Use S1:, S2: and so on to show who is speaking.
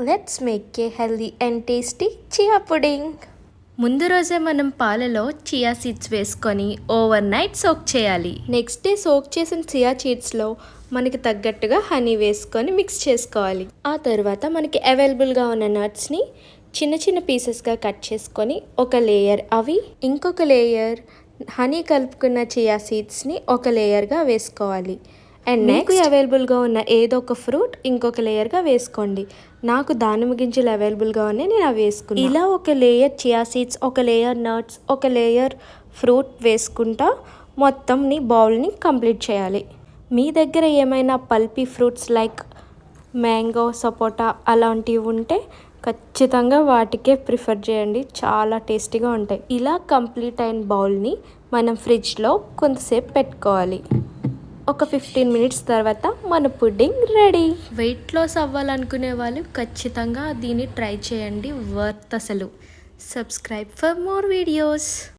S1: Let's make a healthy and tasty chia pudding.
S2: ముందు రోజే మనం పాలలో చియా సీడ్స్ వేసుకొని ఓవర్ నైట్ సోక్ చేయాలి.
S1: నెక్స్ట్ డే సోక్ చేసిన చియా సీడ్స్లో మనకి తగ్గట్టుగా హనీ వేసుకొని మిక్స్ చేసుకోవాలి. ఆ తర్వాత మనకి అవైలబుల్గా ఉన్న నట్స్ని చిన్న చిన్న పీసెస్గా కట్ చేసుకొని ఒక లేయర్ అవి, ఇంకొక లేయర్ హనీ కలుపుకున్న చియా సీడ్స్ని ఒక లేయర్గా వేసుకోవాలి. అండ్ నెక్స్ట్ అవైలబుల్గా ఉన్న ఏదో ఒక ఫ్రూట్ ఇంకొక లేయర్గా వేసుకోండి. నాకు దానిమ్మ గింజలు అవైలబుల్గా ఉన్నాయి, నేను అవి వేసుకున్నాను. ఇలా ఒక లేయర్ చియా సీడ్స్, ఒక లేయర్ నట్స్, ఒక లేయర్ ఫ్రూట్ వేసుకుంటా మొత్తంని బౌల్ని కంప్లీట్ చేయాలి. మీ దగ్గర ఏమైనా పల్పీ ఫ్రూట్స్ లైక్ మ్యాంగో, సపోటా అలాంటివి ఉంటే ఖచ్చితంగా వాటికే ప్రిఫర్ చేయండి, చాలా టేస్టీగా ఉంటాయి. ఇలా కంప్లీట్ అయిన బౌల్ని మనం ఫ్రిడ్జ్లో కొంతసేపు పెట్టుకోవాలి. ఒక 15 మినిట్స్ తర్వాత మన పుడ్డింగ్ రెడీ.
S2: వెయిట్ లాస్ అవ్వాలనుకునే వాళ్ళు ఖచ్చితంగా దీన్ని ట్రై చేయండి, వర్త్ అసలు. Subscribe for more videos.